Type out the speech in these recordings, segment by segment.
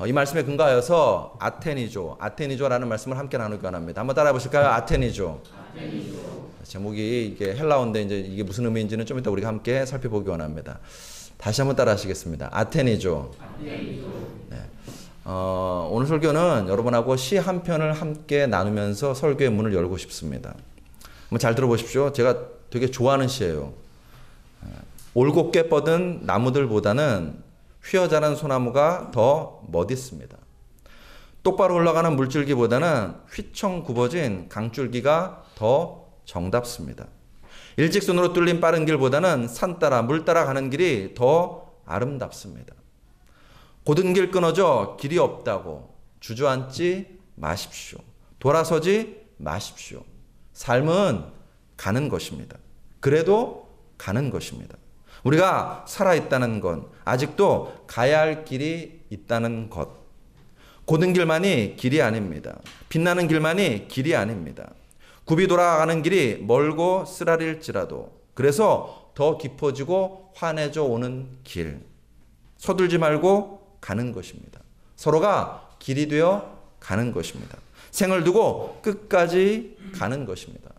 이 말씀에 근거하여서 아테니조라는 말씀을 함께 나누기 원합니다. 한번 따라해 보실까요? 아테니조. 제목이 이게 헬라어인데 이제 이게 무슨 의미인지는 좀 이따 우리가 함께 살펴보기 원합니다. 다시 한번 따라하시겠습니다. 아테니조. 네. 오늘 설교는 여러분하고 시 한 편을 함께 나누면서 설교의 문을 열고 싶습니다. 한번 잘 들어보십시오. 제가 되게 좋아하는 시예요. 올곧게 뻗은 나무들보다는 휘어자란 소나무가 더 멋있습니다. 똑바로 흘러가는 물줄기보다는 휘청 굽어진 강줄기가 더 정답습니다. 일직선으로 뚫린 빠른 길보다는 산 따라 물 따라 가는 길이 더 아름답습니다. 고든 길 끊어져 길이 없다고 주저앉지 마십시오. 돌아서지 마십시오. 삶은 가는 것입니다. 그래도 가는 것입니다. 우리가 살아있다는 건 아직도 가야 할 길이 있다는 것. 고든 길만이 길이 아닙니다. 빛나는 길만이 길이 아닙니다. 굽이 돌아가는 길이 멀고 쓰라릴지라도 그래서 더 깊어지고 환해져 오는 길. 서둘지 말고 가는 것입니다. 서로가 길이 되어 가는 것입니다. 생을 두고 끝까지 가는 것입니다.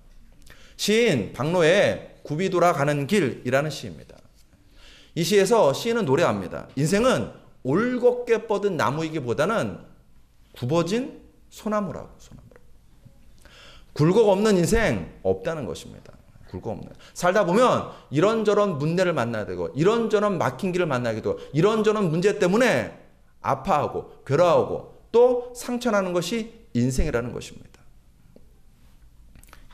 시인 박노의 굽이 돌아가는 길이라는 시입니다. 이 시에서 시인은 노래합니다. 인생은 올곧게 뻗은 나무이기보다는 굽어진 소나무라고. 굴곡 없는 인생 없다는 것입니다. 굴곡 없는. 살다 보면 이런저런 문제를 만나야 되고 이런저런 막힌 길을 만나게 되고 이런저런 문제 때문에 아파하고 괴로워하고 또 상처나는 것이 인생이라는 것입니다.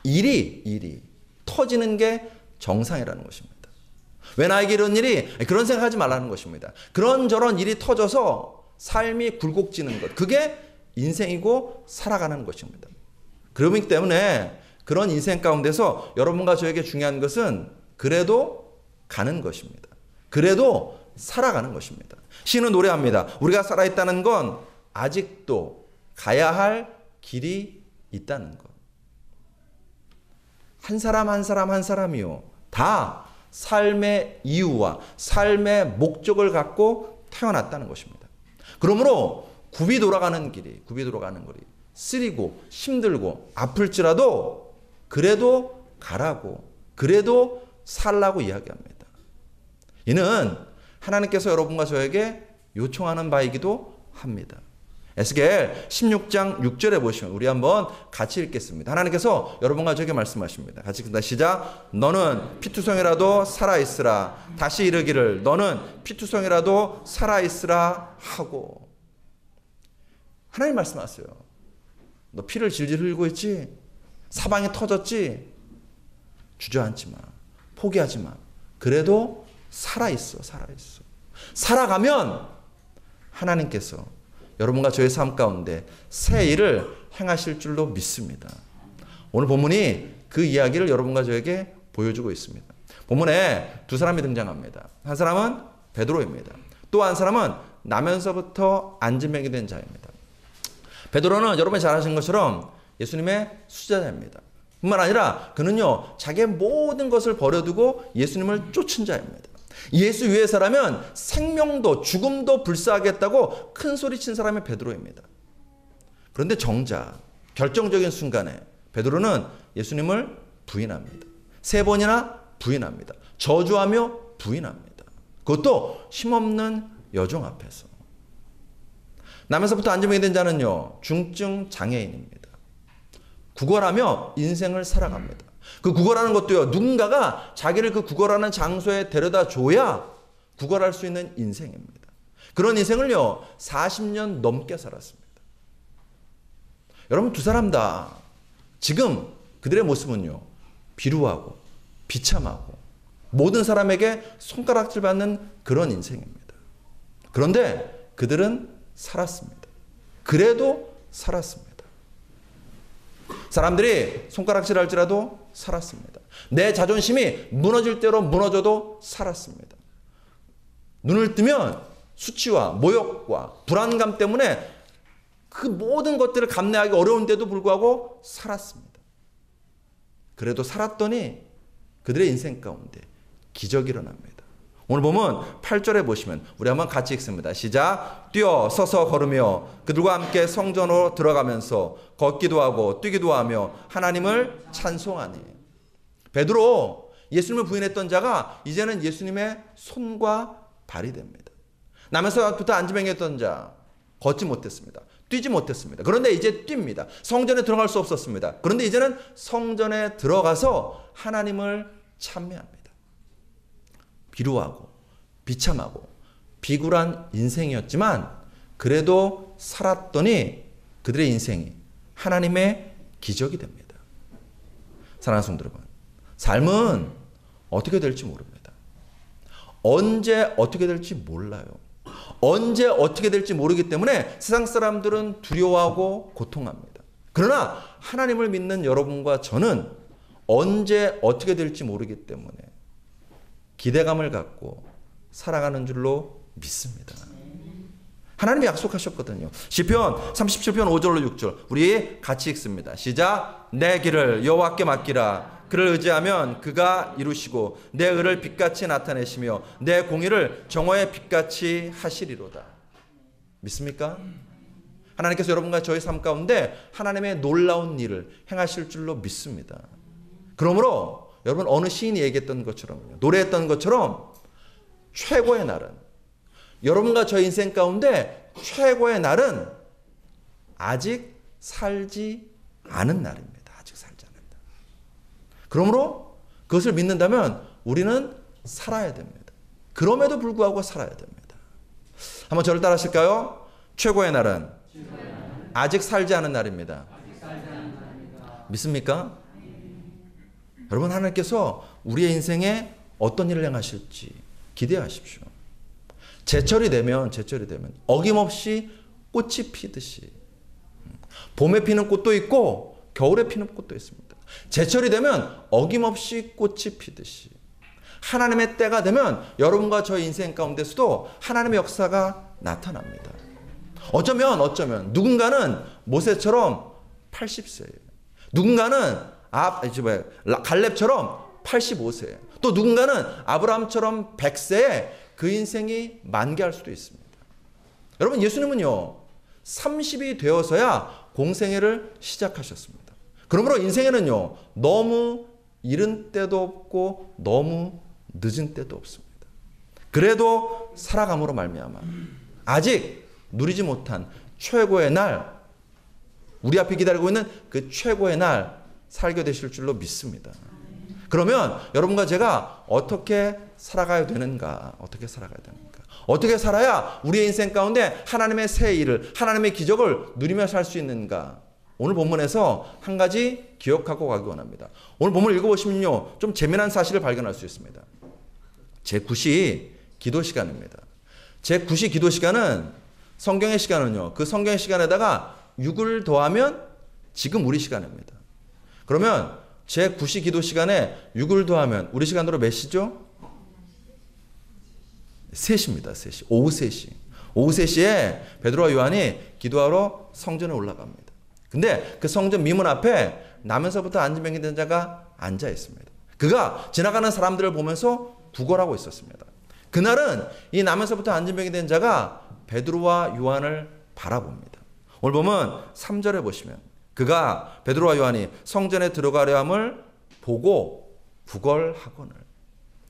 일이 터지는 게 정상이라는 것입니다. 왜 나에게 이런 일이? 그런 생각하지 말라는 것입니다. 그런저런 일이 터져서 삶이 굴곡지는 것. 그게 인생이고 살아가는 것입니다. 그렇기 때문에 그런 인생 가운데서 여러분과 저에게 중요한 것은 그래도 가는 것입니다. 그래도 살아가는 것입니다. 시는 노래합니다. 우리가 살아있다는 건 아직도 가야 할 길이 있다는 것. 한 사람 한 사람이요. 다 삶의 이유와 삶의 목적을 갖고 태어났다는 것입니다. 그러므로 굽이 돌아가는 길이 쓰리고 힘들고 아플지라도 그래도 가라고 그래도 살라고 이야기합니다. 이는 하나님께서 여러분과 저에게 요청하는 바이기도 합니다. 에스겔 16장 6절에 보시면 우리 한번 같이 읽겠습니다. 하나님께서 여러분과 저에게 말씀하십니다. 같이 읽습니다. 시작. 너는 피투성이라도 살아있으라. 다시 이르기를 너는 피투성이라도 살아있으라 하고. 하나님 말씀하세요. 너 피를 질질 흘리고 있지? 사방이 터졌지? 주저앉지 마. 포기하지 마. 그래도 살아있어. 살아가면 하나님께서 여러분과 저의 삶 가운데 새 일을 행하실 줄로 믿습니다. 오늘 본문이 그 이야기를 여러분과 저에게 보여주고 있습니다. 본문에 두 사람이 등장합니다. 한 사람은 베드로입니다. 또 한 사람은 나면서부터 안진뱅이 된 자입니다. 베드로는 여러분이 잘 아시는 것처럼 예수님의 수제자입니다. 뿐만 아니라 그는요 자기의 모든 것을 버려두고 예수님을 쫓은 자입니다. 예수 위해서라면 생명도 죽음도 불사하겠다고 큰 소리 친 사람이 베드로입니다. 그런데 정작 결정적인 순간에 베드로는 예수님을 부인합니다. 3번이나 부인합니다. 저주하며 부인합니다. 그것도 힘없는 여종 앞에서. 나면서부터 안진뱅이 된 자는요 중증 장애인입니다. 구걸하며 인생을 살아갑니다. 그 구걸하는 것도요 누군가가 자기를 그 구걸하는 장소에 데려다 줘야 구걸할 수 있는 인생입니다. 그런 인생을요 40년 넘게 살았습니다. 여러분 두 사람 다 지금 그들의 모습은요 비루하고 비참하고 모든 사람에게 손가락질 받는 그런 인생입니다. 그런데 그들은 살았습니다. 그래도 살았습니다. 사람들이 손가락질할지라도 살았습니다. 내 자존심이 무너질 대로 무너져도 살았습니다. 눈을 뜨면 수치와 모욕과 불안감 때문에 그 모든 것들을 감내하기 어려운데도 불구하고 살았습니다. 그래도 살았더니 그들의 인생 가운데 기적이 일어납니다. 오늘 보면 8절에 보시면 우리 한번 같이 읽습니다. 시작. 뛰어 서서 걸으며 그들과 함께 성전으로 들어가면서 걷기도 하고 뛰기도 하며 하나님을 찬송하니. 베드로, 예수님을 부인했던 자가 이제는 예수님의 손과 발이 됩니다. 남에서부터 안지병했던 자, 걷지 못했습니다. 뛰지 못했습니다. 그런데 이제 뜁니다. 성전에 들어갈 수 없었습니다. 그런데 이제는 성전에 들어가서 하나님을 찬미합니다. 비루하고 비참하고 비굴한 인생이었지만 그래도 살았더니 그들의 인생이 하나님의 기적이 됩니다. 사랑하는 성도 여러분, 삶은 어떻게 될지 모릅니다. 언제 어떻게 될지 몰라요. 언제 어떻게 될지 모르기 때문에 세상 사람들은 두려워하고 고통합니다. 그러나 하나님을 믿는 여러분과 저는 언제 어떻게 될지 모르기 때문에 기대감을 갖고 살아가는 줄로 믿습니다. 하나님이 약속하셨거든요. 시편 37편 5절로 6절 우리 같이 읽습니다. 시작. 내 길을 여호와께 맡기라. 그를 의지하면 그가 이루시고 내 의를 빛같이 나타내시며 내 공의를 정오의 빛같이 하시리로다. 믿습니까? 하나님께서 여러분과 저의 삶 가운데 하나님의 놀라운 일을 행하실 줄로 믿습니다. 그러므로 여러분 어느 시인이 얘기했던 것처럼요, 노래했던 것처럼 최고의 날은, 여러분과 저 인생 가운데 최고의 날은 아직 살지 않은 날입니다. 아직 살지 않는다. 그러므로 그것을 믿는다면 우리는 살아야 됩니다. 그럼에도 불구하고 살아야 됩니다. 한번 저를 따라 하실까요? 최고의 날은 아직 살지 않은 날입니다. 믿습니까? 여러분, 하나님께서 우리의 인생에 어떤 일을 행하실지 기대하십시오. 제철이 되면 어김없이 꽃이 피듯이, 봄에 피는 꽃도 있고 겨울에 피는 꽃도 있습니다. 제철이 되면 어김없이 꽃이 피듯이 하나님의 때가 되면 여러분과 저의 인생 가운데서도 하나님의 역사가 나타납니다. 어쩌면 누군가는 모세처럼 80세예요. 누군가는 갈렙처럼 85세, 또 누군가는 아브라함처럼 100세에 그 인생이 만개할 수도 있습니다. 여러분, 예수님은요 30이 되어서야 공생애를 시작하셨습니다. 그러므로 인생에는요 너무 이른 때도 없고 너무 늦은 때도 없습니다. 그래도 살아감으로 말미암아 아직 누리지 못한 최고의 날, 우리 앞에 기다리고 있는 그 최고의 날 살게 되실 줄로 믿습니다. 그러면 여러분과 제가 어떻게 살아가야 되는가? 어떻게 살아야 우리의 인생 가운데 하나님의 새 일을, 하나님의 기적을 누리며 살 수 있는가? 오늘 본문에서 한 가지 기억하고 가기 원합니다. 오늘 본문을 읽어보시면요 좀 재미난 사실을 발견할 수 있습니다. 제9시 기도 시간입니다. 제9시 기도 시간은 성경의 시간은요, 그 성경의 시간에다가 6을 더하면 지금 우리 시간입니다. 그러면 제9시 기도 시간에 6을 더하면 우리 시간으로 몇 시죠? 3시입니다. 3시. 오후 3시. 오후 3시에 베드로와 요한이 기도하러 성전에 올라갑니다. 근데 그 성전 미문 앞에 나면서부터 안진병이 된 자가 앉아 있습니다. 그가 지나가는 사람들을 보면서 구걸하고 있었습니다. 그날은 이 나면서부터 안진병이 된 자가 베드로와 요한을 바라봅니다. 오늘 보면 3절에 보시면 그가 베드로와 요한이 성전에 들어가려 함을 보고 구걸하거늘.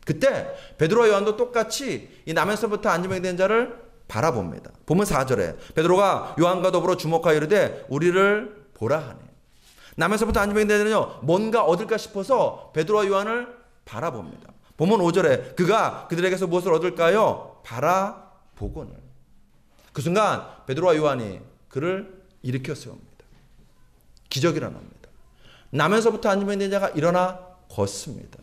그때 베드로와 요한도 똑같이 이 나면서부터 안진병이 된 자를 바라봅니다. 보면 4절에 베드로가 요한과 더불어 주목하여 이르되 우리를 보라 하니. 나면서부터 안진병이 된 자는요 뭔가 얻을까 싶어서 베드로와 요한을 바라봅니다. 보면 5절에 그가 그들에게서 무엇을 얻을까요? 바라보거늘. 그 순간 베드로와 요한이 그를 일으켜 세웁니다. 기적이 일어납니다. 나면서부터 안진병이 된 자가 일어나 걷습니다.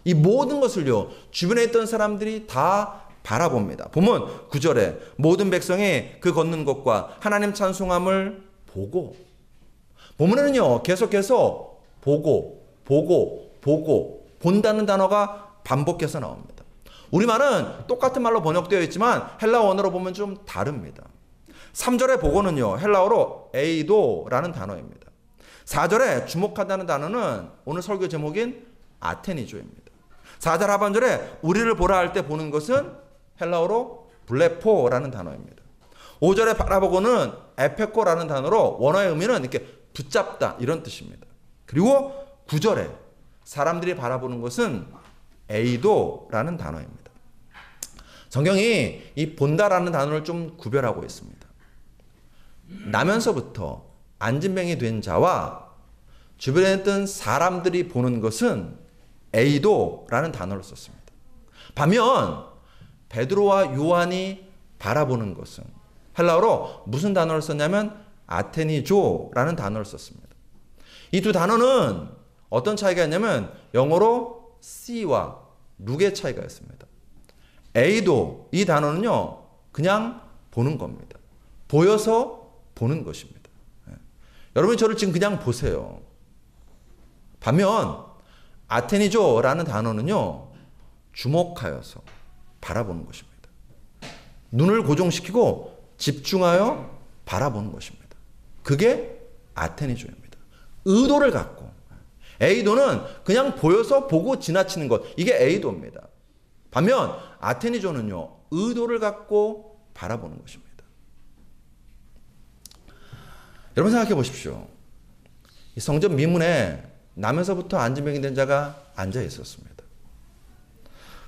이 모든 것을요 주변에 있던 사람들이 다 바라봅니다. 보면 9절에 모든 백성이 그 걷는 것과 하나님 찬송함을 보고, 본문에는요 계속해서 보고 본다는 단어가 반복해서 나옵니다. 우리말은 똑같은 말로 번역되어 있지만 헬라어 원어로 보면 좀 다릅니다. 3절의 보고는요 헬라어로 에이도라는 단어입니다. 4절에 주목한다는 단어는 오늘 설교 제목인 아테니조입니다. 4절 하반절에 우리를 보라 할 때 보는 것은 헬라어로 블레포라는 단어입니다. 5절에 바라보고는 에페코라는 단어로 원어의 의미는 이렇게 붙잡다 이런 뜻입니다. 그리고 9절에 사람들이 바라보는 것은 에이도라는 단어입니다. 성경이 이 본다라는 단어를 좀 구별하고 있습니다. 나면서부터 안진뱅이 된 자와 주변에 있던 사람들이 보는 것은 에이도라는 단어를 썼습니다. 반면 베드로와 요한이 바라보는 것은 헬라어로 무슨 단어를 썼냐면 아테니조라는 단어를 썼습니다. 이 두 단어는 어떤 차이가 있냐면 영어로 see와 look의 차이가 있습니다. 에이도 이 단어는요 그냥 보는 겁니다. 보여서 보는 것입니다. 여러분이 저를 지금 그냥 보세요. 반면 아테니조라는 단어는요 주목하여서 바라보는 것입니다. 눈을 고정시키고 집중하여 바라보는 것입니다. 그게 아테니조입니다. 의도를 갖고. 에이도는 그냥 보여서 보고 지나치는 것. 이게 에이도입니다. 반면 아테니조는요 의도를 갖고 바라보는 것입니다. 여러분 생각해 보십시오. 이 성전 미문에 나면서부터 안진뱅이 된 자가 앉아 있었습니다.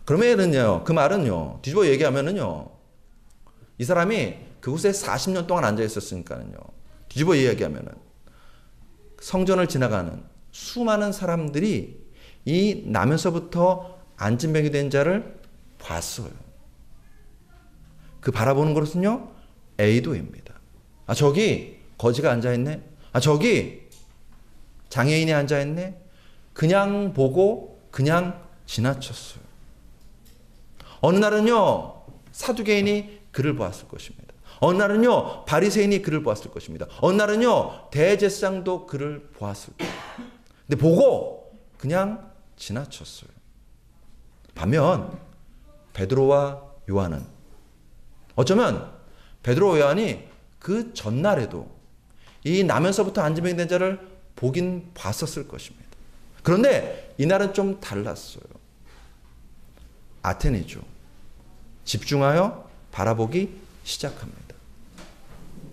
그러면은요, 그 말은요, 뒤집어 얘기하면은요, 이 사람이 그곳에 40년 동안 앉아 있었으니까는요, 뒤집어 이야기하면은 성전을 지나가는 수많은 사람들이 이 나면서부터 안진뱅이 된 자를 봤어요. 그 바라보는 것은요, 에이도입니다. 아, 저기 거지가 앉아있네? 아, 저기 장애인이 앉아있네? 그냥 보고 그냥 지나쳤어요. 어느 날은요, 사두개인이 그를 보았을 것입니다. 어느 날은요, 바리새인이 그를 보았을 것입니다. 어느 날은요, 대제사장도 그를 보았을 거예요. 근데 보고 그냥 지나쳤어요. 반면 베드로와 요한은 어쩌면 베드로와 요한이 그 전날에도 이 나면서부터 안진뱅이 된 자를 보긴 봤었을 것입니다. 그런데 이날은 좀 달랐어요. 아테니죠. 집중하여 바라보기 시작합니다.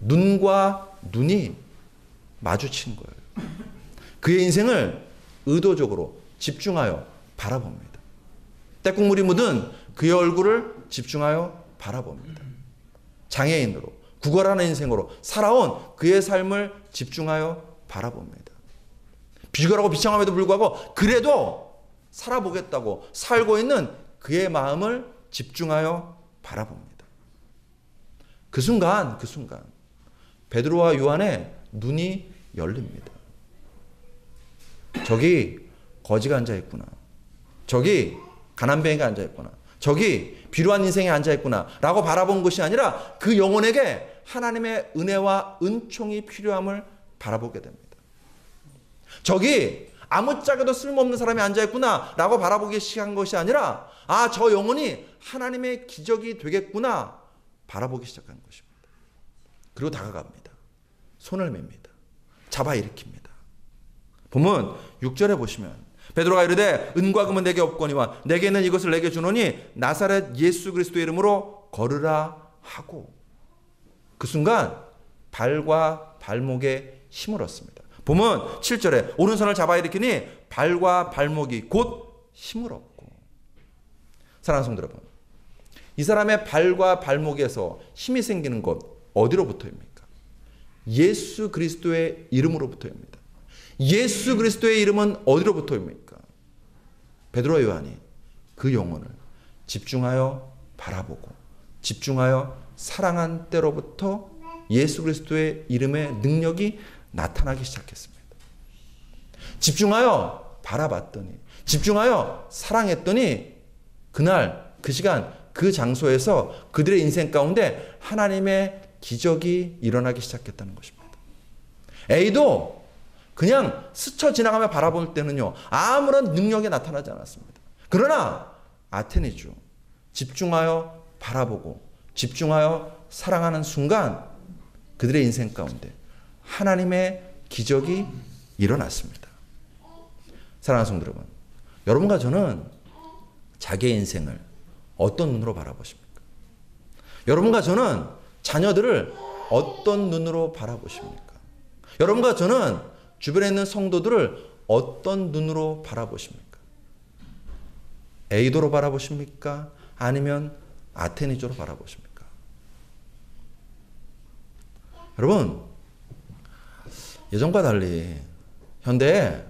눈과 눈이 마주친 거예요. 그의 인생을 의도적으로 집중하여 바라봅니다. 때국물이 묻은 그의 얼굴을 집중하여 바라봅니다. 장애인으로 구걸하는 인생으로 살아온 그의 삶을 집중하여 바라봅니다. 비굴하고 비참함에도 불구하고 그래도 살아보겠다고 살고 있는 그의 마음을 집중하여 바라봅니다. 그 순간 베드로와 요한의 눈이 열립니다. 저기 거지가 앉아있구나. 저기 가난뱅이가 앉아있구나. 저기 비루한 인생에 앉아있구나 라고 바라본 것이 아니라 그 영혼에게 하나님의 은혜와 은총이 필요함을 바라보게 됩니다. 저기 아무짝에도 쓸모없는 사람이 앉아있구나 라고 바라보기 시작한 것이 아니라 아, 저 영혼이 하나님의 기적이 되겠구나 바라보기 시작한 것입니다. 그리고 다가갑니다. 손을 맵니다. 잡아 일으킵니다. 보면 6절에 보시면 베드로가 이르되 은과 금은 내게 없거니와 내게 있는 이것을 내게 주노니 나사렛 예수 그리스도의 이름으로 걸으라 하고 그 순간 발과 발목에 힘을 얻습니다. 보면 7절에 오른손을 잡아 일으키니 발과 발목이 곧 힘을 얻고. 사랑하는 성도 여러분, 이 사람의 발과 발목에서 힘이 생기는 것 어디로부터입니까? 예수 그리스도의 이름으로부터입니다. 예수 그리스도의 이름은 어디로부터입니까? 베드로와 요한이 그 영혼을 집중하여 바라보고 집중하여 사랑한 때로부터 예수 그리스도의 이름의 능력이 나타나기 시작했습니다. 집중하여 바라봤더니 집중하여 사랑했더니 그날 그 시간 그 장소에서 그들의 인생 가운데 하나님의 기적이 일어나기 시작했다는 것입니다. A도 그냥 스쳐 지나가며 바라볼 때는요 아무런 능력이 나타나지 않았습니다. 그러나 아테니죠. 집중하여 바라보고 집중하여 사랑하는 순간 그들의 인생 가운데 하나님의 기적이 일어났습니다. 사랑하는 성도 여러분, 여러분과 저는 자기의 인생을 어떤 눈으로 바라보십니까? 여러분과 저는 자녀들을 어떤 눈으로 바라보십니까? 여러분과 저는 주변에 있는 성도들을 어떤 눈으로 바라보십니까? 에이도로 바라보십니까? 아니면 아테니조로 바라보십니까? 여러분, 예전과 달리 현대에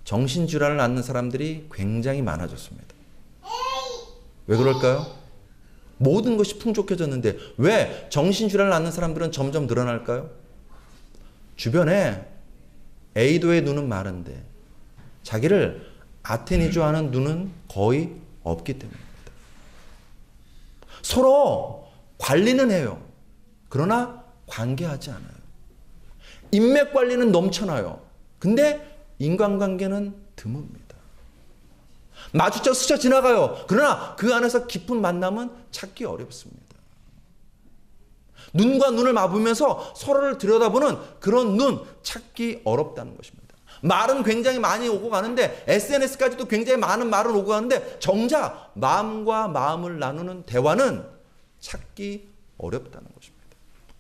정신질환을 앓는 사람들이 굉장히 많아졌습니다. 왜 그럴까요? 모든 것이 풍족해졌는데 왜 정신질환을 앓는 사람들은 점점 늘어날까요? 주변에 에이도의 눈은 많은데 자기를 아테니조 하는 눈은 거의 없기 때문입니다. 서로 관리는 해요. 그러나 관계하지 않아요. 인맥 관리는 넘쳐나요. 근데 인간관계는 드뭅니다. 마주쳐 스쳐 지나가요. 그러나 그 안에서 깊은 만남은 찾기 어렵습니다. 눈과 눈을 마주보면서 서로를 들여다보는 그런 눈 찾기 어렵다는 것입니다. 말은 굉장히 많이 오고 가는데 SNS까지도 굉장히 많은 말은 오고 가는데 정작 마음과 마음을 나누는 대화는 찾기 어렵다는 것입니다.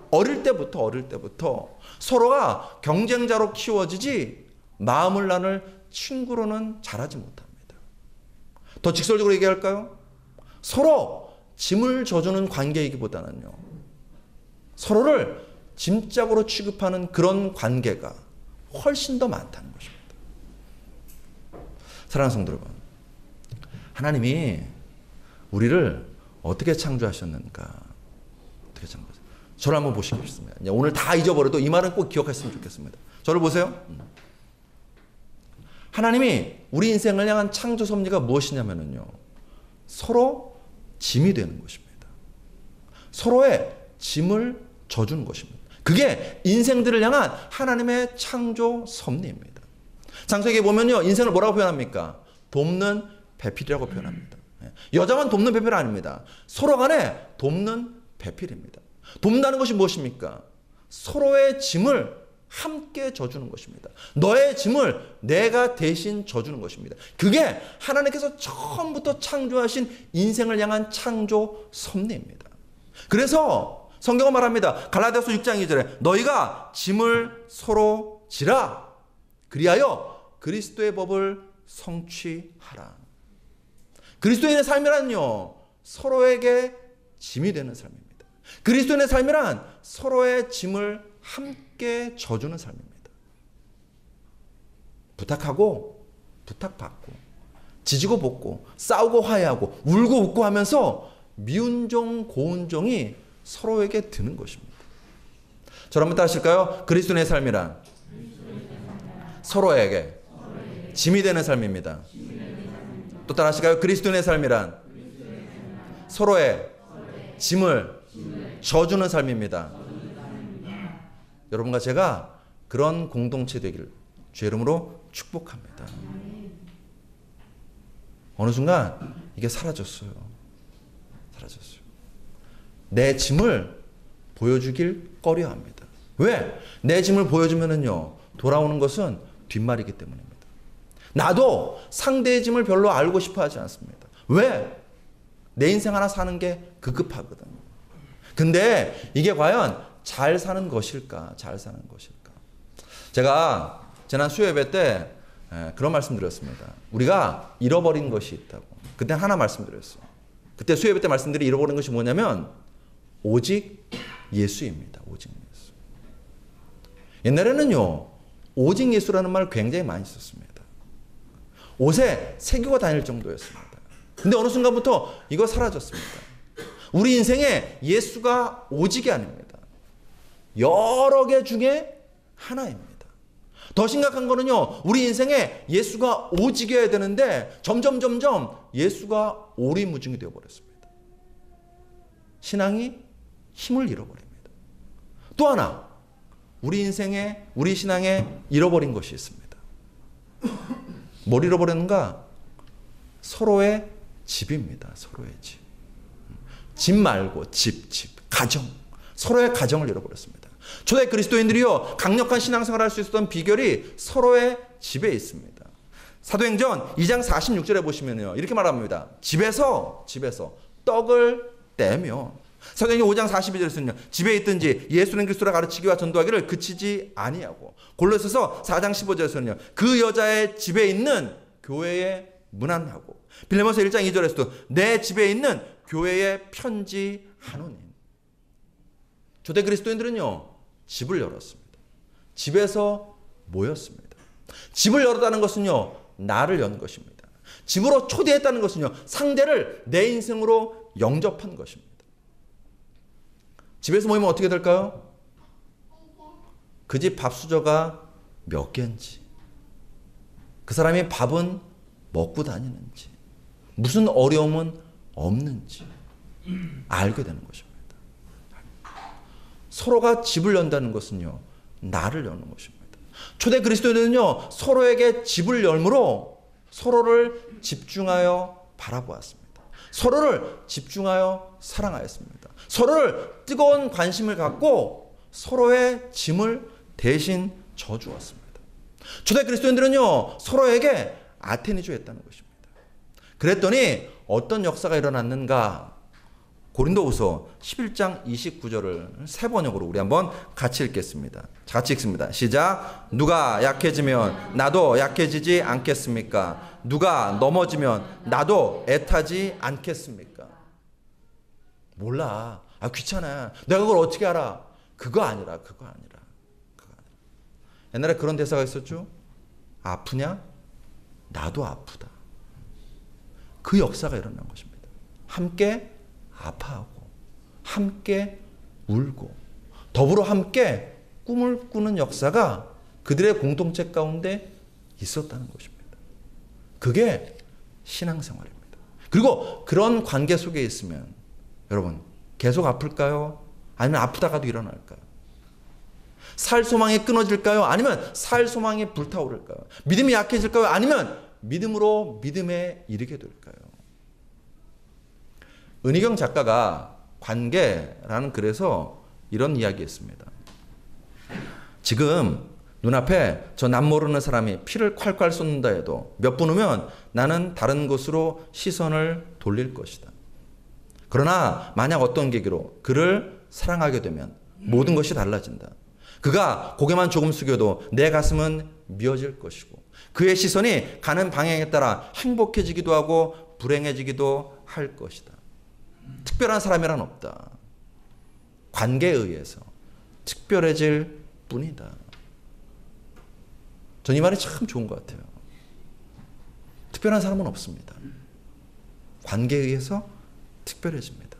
어릴 때부터 서로가 경쟁자로 키워지지 마음을 나눌 친구로는 자라지 못합니다. 더 직설적으로 얘기할까요? 서로 짐을 져주는 관계이기보다는요, 서로를 짐짝으로 취급하는 그런 관계가 훨씬 더 많다는 것입니다. 사랑하는 성도 여러분, 하나님이 우리를 어떻게 창조하셨는가? 어떻게 창조하셨는가? 저를 한번 보시겠습니다. 오늘 다 잊어버려도 이 말은 꼭 기억했으면 좋겠습니다. 저를 보세요. 하나님이 우리 인생을 향한 창조 섭리가 무엇이냐면요, 서로 짐이 되는 것입니다. 서로의 짐을 져주는 것입니다. 그게 인생들을 향한 하나님의 창조 섭리입니다. 창세기에 보면요, 인생을 뭐라고 표현합니까? 돕는 배필이라고 표현합니다. 여자만 돕는 배필 아닙니다. 서로 간에 돕는 배필입니다. 돕는다는 것이 무엇입니까? 서로의 짐을 함께 져주는 것입니다. 너의 짐을 내가 대신 져주는 것입니다. 그게 하나님께서 처음부터 창조하신 인생을 향한 창조 섭리입니다. 그래서 성경은 말합니다. 갈라디아서 6장 2절에 너희가 짐을 서로 지라 그리하여 그리스도의 법을 성취하라. 그리스도인의 삶이란요, 서로에게 짐이 되는 삶입니다. 그리스도인의 삶이란 서로의 짐을 함께 져주는 삶입니다. 부탁하고 부탁받고 지지고 볶고 싸우고 화해하고 울고 웃고 하면서 미운 종 고운 종이 서로에게 드는 것입니다. 저를 한번 따라하실까요? 그리스도인의 삶이란 서로에게 짐이 되는 삶입니다. 또 따라하실까요? 그리스도인의 삶이란 서로의 짐을 져주는 삶입니다. 여러분과 제가 그런 공동체 되기를 주의 이름으로 축복합니다. 어느 순간 이게 사라졌어요. 내 짐을 보여주길 꺼려합니다. 왜? 내 짐을 보여주면은요, 돌아오는 것은 뒷말이기 때문입니다. 나도 상대의 짐을 별로 알고 싶어 하지 않습니다. 왜? 내 인생 하나 사는 게 급급하거든요. 근데 이게 과연 잘 사는 것일까? 제가 지난 수요예배 때 그런 말씀 드렸습니다. 우리가 잃어버린 것이 있다고. 그때 하나 말씀드렸어요. 그때 수요예배 때 말씀드린 잃어버린 것이 뭐냐면 오직 예수입니다. 오직 예수. 옛날에는요, 오직 예수라는 말을 굉장히 많이 썼습니다. 옷에 새기고 다닐 정도였습니다. 근데 어느 순간부터 이거 사라졌습니다. 우리 인생에 예수가 오직이 아닙니다. 여러 개 중에 하나입니다. 더 심각한 거는요, 우리 인생에 예수가 오직이어야 되는데 점점 예수가 오리무중이 되어버렸습니다. 신앙이 힘을 잃어버립니다. 또 하나, 우리 신앙에 잃어버린 것이 있습니다. 뭘 잃어버렸는가? 서로의 집입니다. 서로의 집. 집 말고 집, 가정. 서로의 가정을 잃어버렸습니다. 초대 그리스도인들이요, 강력한 신앙생활을 할 수 있었던 비결이 서로의 집에 있습니다. 사도행전 2장 46절에 보시면요. 이렇게 말합니다. 집에서 떡을 떼며. 사도행전 5장 42절에서는요. 집에 있든지 예수는 그리스도라 가르치기와 전도하기를 그치지 아니하고. 골로새서 4장 15절에서는요. 그 여자의 집에 있는 교회에 문안하고. 빌레몬서 1장 2절에서도 내 집에 있는 교회에 편지하노니. 초대 그리스도인들은요. 집을 열었습니다. 집에서 모였습니다. 집을 열었다는 것은요. 나를 연 것입니다. 집으로 초대했다는 것은요. 상대를 내 인생으로 영접한 것입니다. 집에서 모이면 어떻게 될까요? 그 집 밥수저가 몇 개인지, 그 사람이 밥은 먹고 다니는지, 무슨 어려움은 없는지 알게 되는 것입니다. 서로가 집을 연다는 것은요. 나를 여는 것입니다. 초대 그리스도인들은요. 서로에게 집을 열므로 서로를 집중하여 바라보았습니다. 서로를 집중하여 사랑하였습니다. 서로를 뜨거운 관심을 갖고 서로의 짐을 대신 져주었습니다. 초대 그리스도인들은요. 서로에게 아테니조 했다는 것입니다. 그랬더니 어떤 역사가 일어났는가? 고린도후서 11장 29절을 세 번역으로 우리 한번 같이 읽겠습니다. 같이 읽습니다. 시작. 누가 약해지면 나도 약해지지 않겠습니까? 누가 넘어지면 나도 애타지 않겠습니까? 몰라. 귀찮아. 내가 그걸 어떻게 알아? 그거 아니라. 옛날에 그런 대사가 있었죠. 아프냐? 나도 아프다. 그 역사가 일어난 것입니다. 함께 아파하고 함께 울고 더불어 함께 꿈을 꾸는 역사가 그들의 공동체 가운데 있었다는 것입니다. 그게 신앙생활입니다. 그리고 그런 관계 속에 있으면 여러분 계속 아플까요? 아니면 아프다가도 일어날까요? 살 소망이 끊어질까요? 아니면 살 소망이 불타오를까요? 믿음이 약해질까요? 아니면 믿음으로 믿음에 이르게 될까요? 은희경 작가가 관계라는 글에서 이런 이야기했습니다. 지금 눈앞에 저 남 모르는 사람이 피를 콸콸 쏟는다 해도 몇 분 후면 나는 다른 곳으로 시선을 돌릴 것이다. 그러나 만약 어떤 계기로 그를 사랑하게 되면 모든 것이 달라진다. 그가 고개만 조금 숙여도 내 가슴은 미어질 것이고 그의 시선이 가는 방향에 따라 행복해지기도 하고 불행해지기도 할 것이다. 특별한 사람이란 없다. 관계에 의해서 특별해질 뿐이다. 전 이 말이 참 좋은 것 같아요. 특별한 사람은 없습니다. 관계에 의해서 특별해집니다.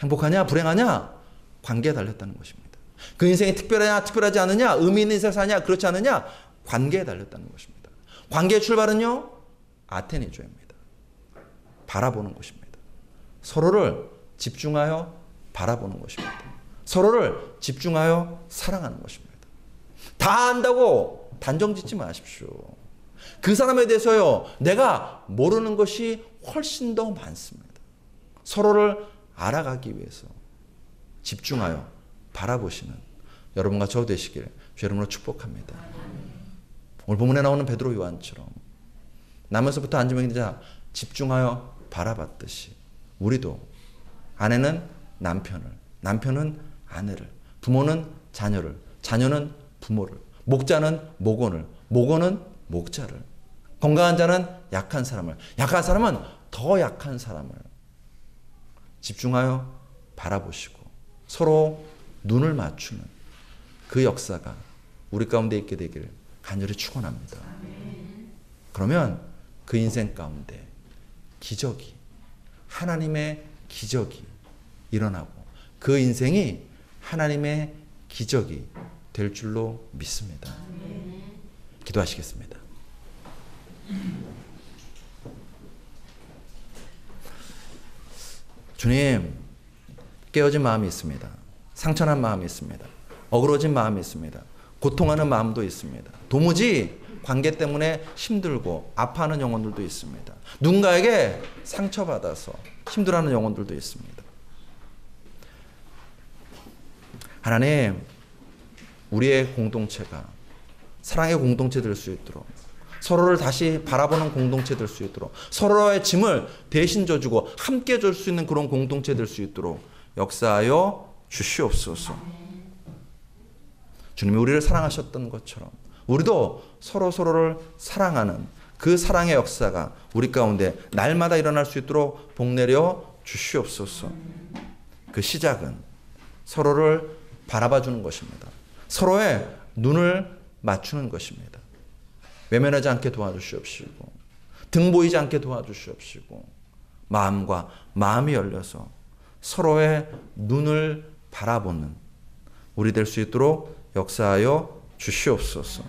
행복하냐 불행하냐 관계에 달렸다는 것입니다. 그 인생이 특별하냐 특별하지 않느냐 의미 있는 인생을 사냐 그렇지 않느냐 관계에 달렸다는 것입니다. 관계의 출발은요 아테니조입니다. 바라보는 것입니다. 서로를 집중하여 바라보는 것입니다. 서로를 집중하여 사랑하는 것입니다. 다 안다고 단정 짓지 마십시오. 그 사람에 대해서요 내가 모르는 것이 훨씬 더 많습니다. 서로를 알아가기 위해서 집중하여 바라보시는 여러분과 저 되시길 주 이름으로 축복합니다. 오늘 본문에 나오는 베드로 요한처럼 남에서부터 앉으면 자 집중하여 바라봤듯이 우리도 아내는 남편을, 남편은 아내를, 부모는 자녀를, 자녀는 부모를, 목자는 목원을, 목원은 목자를, 건강한 자는 약한 사람을, 약한 사람은 더 약한 사람을 집중하여 바라보시고 서로 눈을 맞추는 그 역사가 우리 가운데 있게 되길 간절히 축원합니다. 그러면 그 인생 가운데 기적이 하나님의 기적이 일어나고 그 인생이 하나님의 기적이 될 줄로 믿습니다. 기도하시겠습니다. 주님, 깨어진 마음이 있습니다. 상처난 마음이 있습니다. 어그러진 마음이 있습니다. 고통하는 마음도 있습니다. 도무지 관계 때문에 힘들고 아파하는 영혼들도 있습니다. 누군가에게 상처받아서 힘들어하는 영혼들도 있습니다. 하나님, 우리의 공동체가 사랑의 공동체 될 수 있도록 서로를 다시 바라보는 공동체 될 수 있도록, 서로의 짐을 대신 져주고 함께 줄 수 있는 그런 공동체 될 수 있도록 역사하여 주시옵소서. 주님이 우리를 사랑하셨던 것처럼 우리도 서로를 사랑하는 그 사랑의 역사가 우리 가운데 날마다 일어날 수 있도록 복내려 주시옵소서. 그 시작은 서로를 바라봐주는 것입니다. 서로의 눈을 맞추는 것입니다. 외면하지 않게 도와주시옵시고 등 보이지 않게 도와주시옵시고 마음과 마음이 열려서 서로의 눈을 바라보는 우리 될 수 있도록 역사하여 주시옵소서.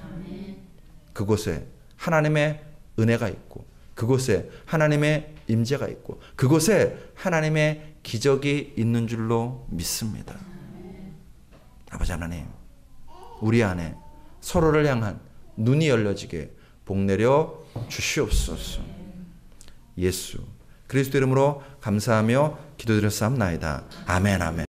그곳에 하나님의 은혜가 있고 그곳에 하나님의 임재가 있고 그곳에 하나님의 기적이 있는 줄로 믿습니다. 아버지 하나님, 우리 안에 서로를 향한 눈이 열려지게 복내려 주시옵소서. 예수 그리스도 이름으로 감사하며 기도드렸사옵나이다. 아멘 아멘.